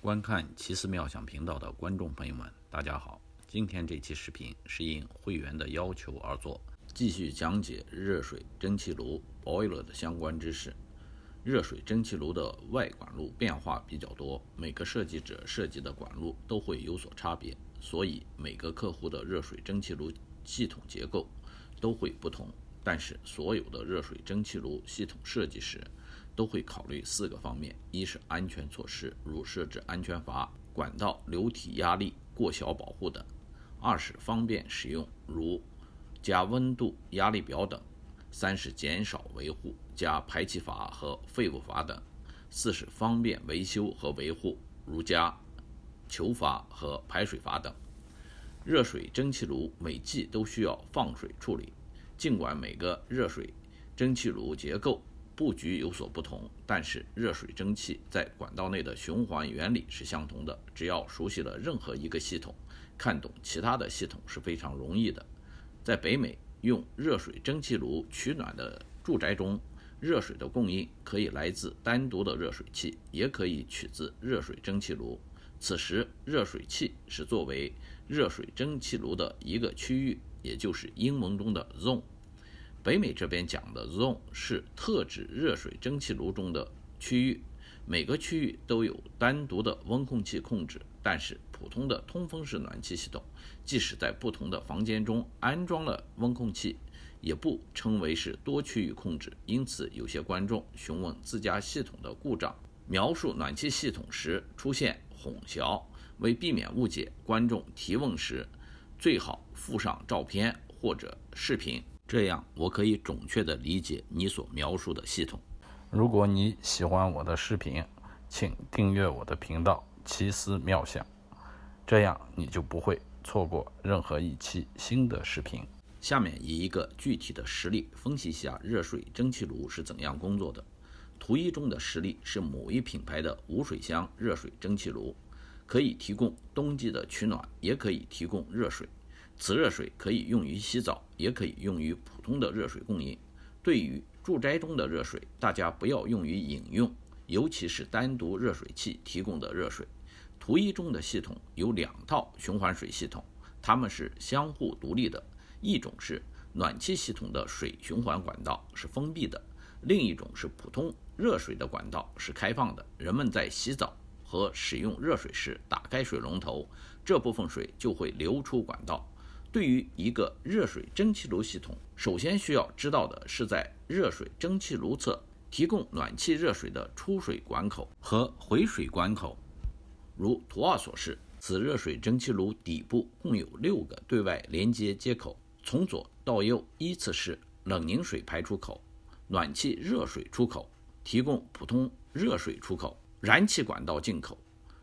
观看奇思妙想频道的观众朋友们，大家好。今天这期视频是应会员的要求而做，继续讲解热水蒸气炉 boiler 的相关知识。热水蒸气炉的外管路变化比较多，每个设计者设计的管路都会有所差别，所以每个客户的热水蒸气炉系统结构都会不同。但是所有的热水蒸气炉系统设计时都会考虑4个方面：一是安全措施，如设置安全阀、管道流体压力过小保护等；二是方便使用，如加温度压力表等；三是减少维护，加排气阀和废物阀等；四是方便维修和维护，如加球阀和排水阀等。热水蒸气炉每季都需要放水处理，尽管每个热水蒸气炉结构布局有所不同，但是热水蒸气在管道内的循环原理是相同的。只要熟悉了任何一个系统，看懂其他的系统是非常容易的。在北美用热水蒸气炉取暖的住宅中，热水的供应可以来自单独的热水器，也可以取自热水蒸气炉。此时热水器是作为热水蒸气炉的一个区域，也就是英文中的 zone。北美这边讲的 zone 是特指热水蒸气炉中的区域，每个区域都有单独的温控器控制。但是普通的通风式暖气系统，即使在不同的房间中安装了温控器，也不称为是多区域控制。因此有些观众询问自家系统的故障，描述暖气系统时出现混淆。为避免误解，观众提问时最好附上照片或者视频，这样我可以准确地理解你所描述的系统。如果你喜欢我的视频，请订阅我的频道奇思妙想，这样你就不会错过任何一期新的视频。下面以一个具体的实例分析一下热水蒸气炉是怎样工作的。图一中的实例是某一品牌的无水箱热水蒸气炉，可以提供冬季的取暖，也可以提供热水。此热水可以用于洗澡，也可以用于普通的热水供应。对于住宅中的热水，大家不要用于饮用，尤其是单独热水器提供的热水。图一中的系统有2套循环水系统，它们是相互独立的。一种是暖气系统的水循环管道是封闭的，另一种是普通热水的管道是开放的。人们在洗澡和使用热水时打开水龙头，这部分水就会流出管道。对于一个热水蒸气炉系统，首先需要知道的是在热水蒸气炉侧提供暖气热水的出水管口和回水管口。如图2所示，此热水蒸气炉底部共有6个对外连接接口，从左到右依次是冷凝水排出口、暖气热水出口、提供普通热水出口、燃气管道进口、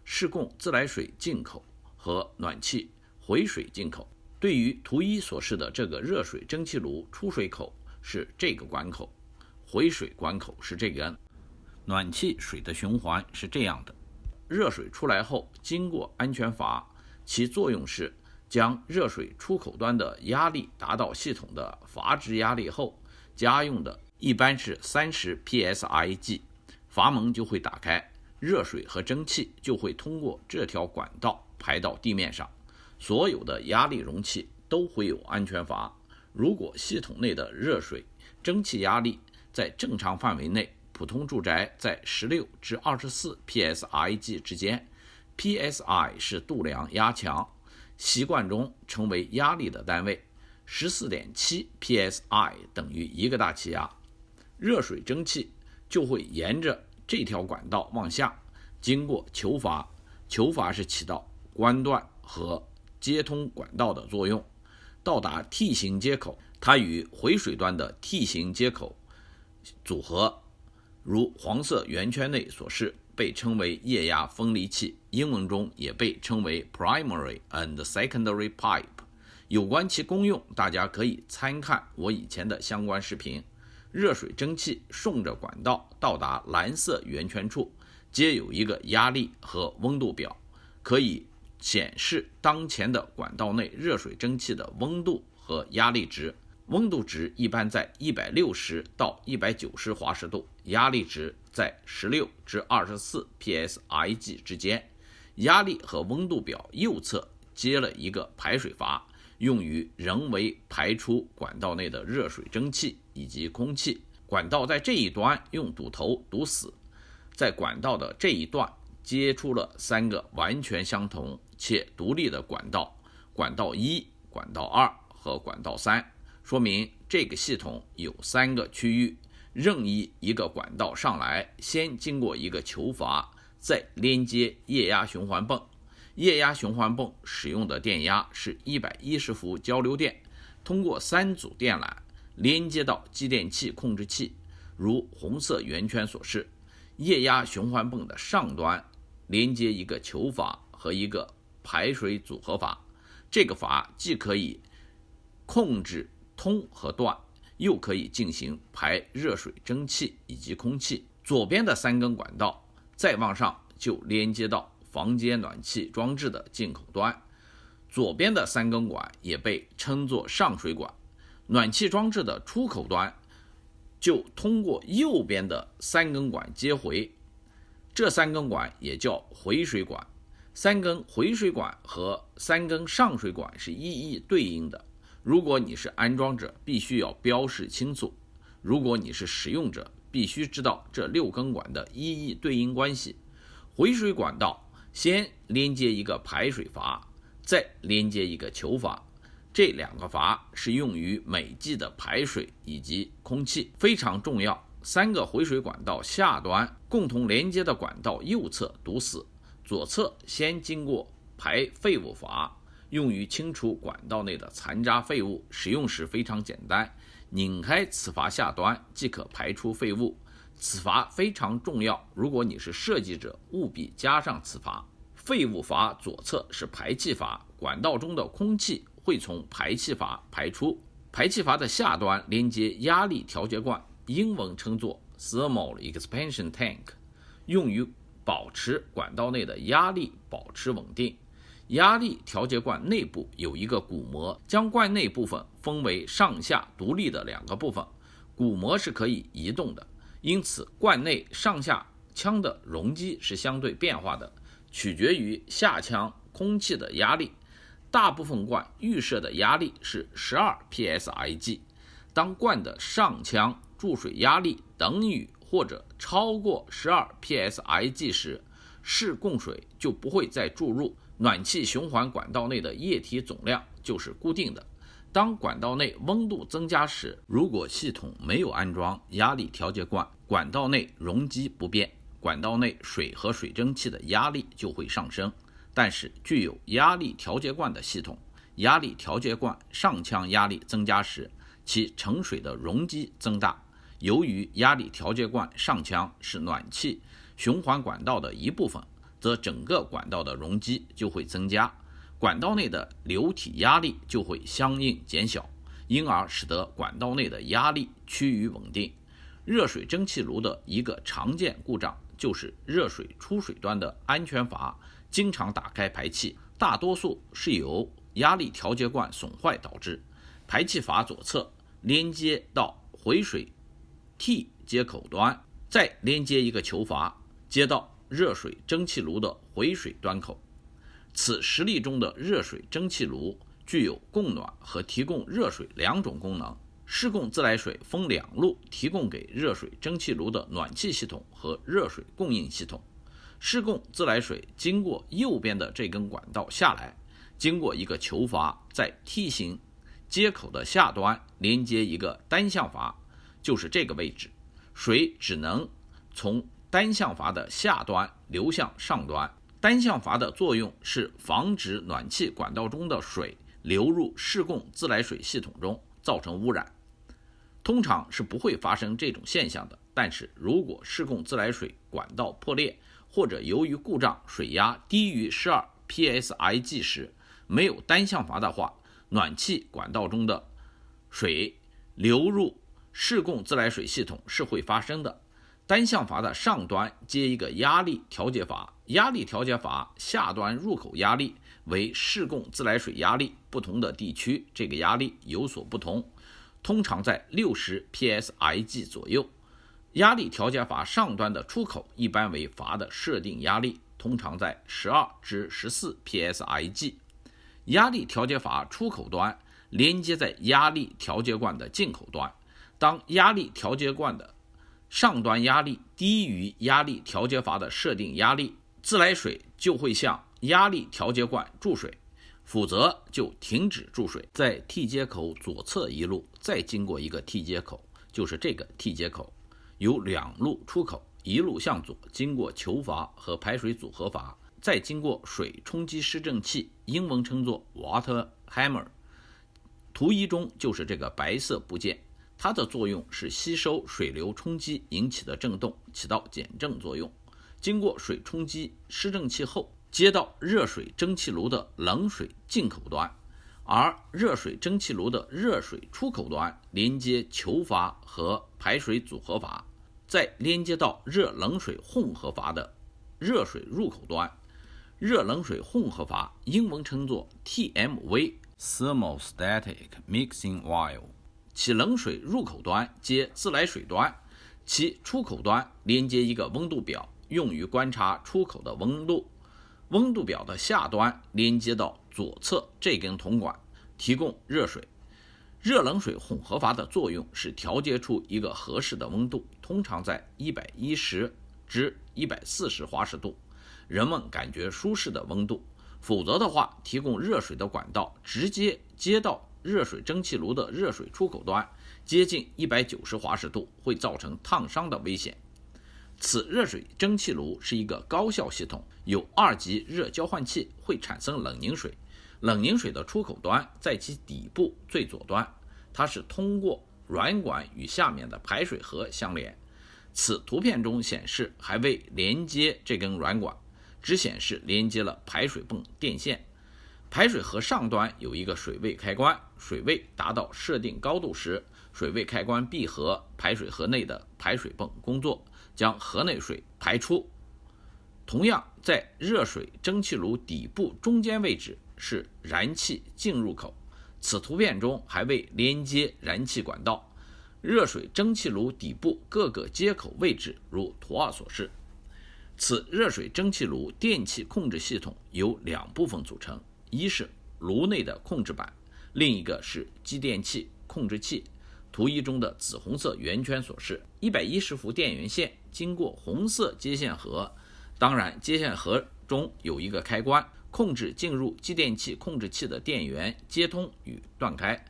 适供自来水进口和暖气回水进口。对于图1所示的这个热水蒸气炉，出水口是这个管口，回水管口是这个。暖气水的循环是这样的：热水出来后经过安全阀，其作用是将热水出口端的压力达到系统的阀值压力后，家用的一般是30 psi， 阀门就会打开，热水和蒸汽就会通过这条管道排到地面上。所有的压力容器都会有安全阀。如果系统内的热水蒸汽压力在正常范围内，普通住宅在16至24 psi 之间， psi 是度量压强，习惯中称为压力的单位， 14.7 psi 等于1个大气压。热水蒸汽就会沿着这条管道往下，经过球阀，球阀是起到关断和接通管道的作用，到达 T 型接口，它与回水端的 T 型接口组合，如黄色圆圈内所示，被称为液压分离器，英文中也被称为 primary and secondary pipe。 有关其功用，大家可以参看我以前的相关视频。热水蒸汽顺着管道到达蓝色圆圈处，皆有一个压力和温度表，可以显示当前的管道内热水蒸汽的温度和压力值。温度值一般在160到190华氏度，压力值在16至24 psi 之间。压力和温度表右侧接了一个排水阀，用于人为排出管道内的热水蒸气以及空气。管道在这一端用堵头堵死，在管道的这一段接出了3个完全相同且独立的管道，管道1、管道2和管道3，说明这个系统有3个区域，任意一个管道上来，先经过一个球阀，再连接液压循环泵。液压循环泵使用的电压是110伏交流电，通过3组电缆连接到继电器控制器，如红色圆圈所示。液压循环泵的上端连接一个球阀和一个排水组合阀，这个阀既可以控制通和断，又可以进行排热水蒸气以及空气。左边的3根管道再往上就连接到房间暖气装置的进口端，左边的3根管也被称作上水管。暖气装置的出口端就通过右边的3根管接回，这3根管也叫回水管。3根回水管和3根上水管是一一对应的，如果你是安装者，必须要标示清楚；如果你是使用者，必须知道这6根管的一一对应关系。回水管道先连接一个排水阀，再连接一个球阀，这2个阀是用于每季的排水以及空气，非常重要。3个回水管道下端共同连接的管道右侧堵死，左侧先经过排废物阀，用于清除管道内的残渣废物，使用时非常简单，拧开此阀下端即可排出废物。此阀非常重要，如果你是设计者，务必加上此阀。废物阀左侧是排气阀，管道中的空气会从排气阀排出。排气阀的下端连接压力调节罐，英文称作 Thermal Expansion Tank， 用于保持管道内的压力保持稳定。压力调节罐内部有一个鼓膜，将罐内部分分为上下独立的2个部分，鼓膜是可以移动的，因此罐内上下腔的容积是相对变化的，取决于下腔空气的压力。大部分罐预设的压力是12 psig， 当罐的上腔注水压力等于或者超过12 psig 时，试供水就不会再注入，暖气循环管道内的液体总量就是固定的。当管道内温度增加时，如果系统没有安装压力调节罐，管道内容积不变，管道内水和水蒸气的压力就会上升。但是具有压力调节罐的系统，压力调节罐上腔压力增加时，其盛水的容积增大。由于压力调节罐上腔是暖气循环管道的一部分，则整个管道的容积就会增加，管道内的流体压力就会相应减小，因而使得管道内的压力趋于稳定。热水蒸气炉的一个常见故障就是热水出水端的安全阀经常打开排气，大多数是由压力调节罐损坏导致。排气阀左侧连接到回水 T 接口端，再连接一个球阀接到热水蒸气炉的回水端口。此实例中的热水蒸气炉具有供暖和提供热水2种功能。试供自来水分2路提供给热水蒸气炉的暖气系统和热水供应系统。试供自来水经过右边的这根管道下来，经过一个球阀，在 T 型接口的下端连接一个单向阀，就是这个位置。水只能从单向阀的下端流向上端。单向阀的作用是防止暖气管道中的水流入试供自来水系统中，造成污染。通常是不会发生这种现象的，但是如果试供自来水管道破裂，或者由于故障水压低于12 psig 时，没有单向阀的话，暖气管道中的水流入试供自来水系统是会发生的。单向阀的上端接一个压力调节阀，压力调节阀下端入口压力为试供自来水压力，不同的地区这个压力有所不同，通常在60 psig 左右。压力调节阀上端的出口一般为阀的设定压力，通常在12至14 psig。压力调节阀出口端连接在压力调节罐的进口端，当压力调节罐的上端压力低于压力调节阀的设定压力，自来水就会向压力调节罐注水，否则就停止注水。在 T 接口左侧一路再经过一个 T 接口，就是这个 T 接口，有2路出口，一路向左经过球阀和排水组合阀，再经过水冲击施正器，英文称作 water hammer。 图一中就是这个白色部件，它的作用是吸收水流冲击引起的振动，起到减震作用。经过水冲击施正器后，接到热水蒸气炉的冷水进口端，而热水蒸气炉的热水出口端连接球阀和排水组合阀，再连接到热冷水混合阀的热水入口端。热冷水混合阀英文称作 TMV Thermostatic Mixing Valve， 其冷水入口端接自来水端，其出口端连接一个温度表，用于观察出口的温度。温度表的下端连接到左侧这根铜管，提供热水。热冷水混合阀的作用是调节出一个合适的温度，通常在110至140华氏度，人们感觉舒适的温度。否则的话，提供热水的管道直接接到热水蒸气炉的热水出口端，接近190华氏度，会造成烫伤的危险。此热水蒸气炉是一个高效系统，有2级热交换器，会产生冷凝水。冷凝水的出口端在其底部最左端，它是通过软管与下面的排水盒相连。此图片中显示还未连接这根软管，只显示连接了排水泵电线。排水盒上端有一个水位开关，水位达到设定高度时，水位开关闭合，排水盒内的排水泵工作，将盒内水排出。同样，在热水蒸气炉底部中间位置是燃气进入口，此图片中还未连接燃气管道。热水蒸气炉底部各个接口位置如图2所示。此热水蒸气炉电气控制系统由2部分组成，一是炉内的控制板，另一个是继电器控制器。图一中的紫红色圆圈所示，110伏电源线经过红色接线盒，当然接线盒中有一个开关，控制进入继电器控制器的电源接通与断开。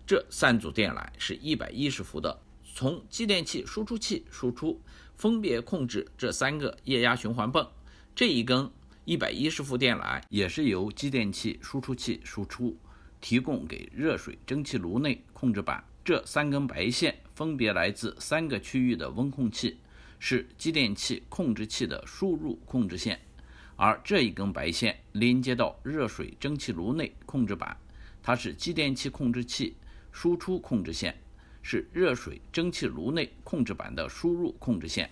这3组电缆是110伏的，从继电器输出器输出，分别控制这3个液压循环泵。这一根110伏电缆也是由继电器输出器输出，提供给热水蒸气炉内控制板。这3根白线分别来自3个区域的温控器，是继电器控制器的输入控制线，而这一根白线连接到热水蒸气炉内控制板，它是继电器控制器输出控制线，是热水蒸气炉内控制板的输入控制线。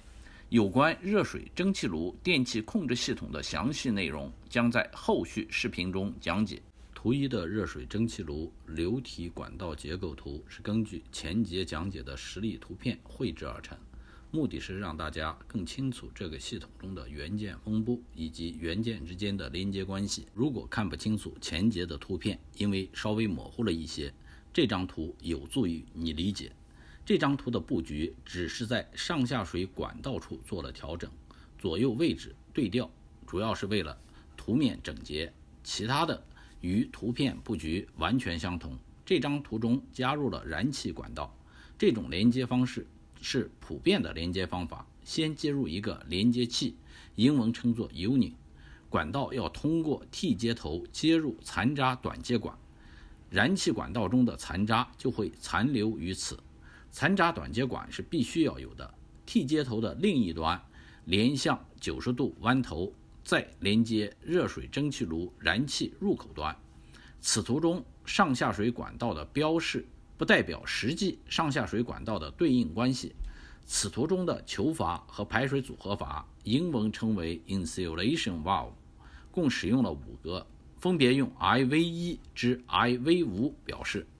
有关热水蒸气炉电气控制系统的详细内容将在后续视频中讲解。图一的热水蒸气炉流体管道结构图是根据前节讲解的实例图片绘制而成，目的是让大家更清楚这个系统中的元件分布以及元件之间的连接关系。如果看不清楚前节的图片，因为稍微模糊了一些，这张图有助于你理解。这张图的布局只是在上下水管道处做了调整，左右位置对调，主要是为了图面整洁，其他的与图片布局完全相同。这张图中加入了燃气管道，这种连接方式是普遍的连接方法，先接入一个连接器，英文称作 unit， 管道要通过 T 接头接入残渣短接管，燃气管道中的残渣就会残留于此。残渣短接管是必须要有的。 T 接头的另一端连向90度弯头，再连接热水蒸气炉燃气入口端。此图中上下水管道的标示不代表实际上下水管道的对应关系。此图中的球阀和排水组合阀英文称为 insulation valve， 共使用了5个，分别用 IV1 至IV5 表示。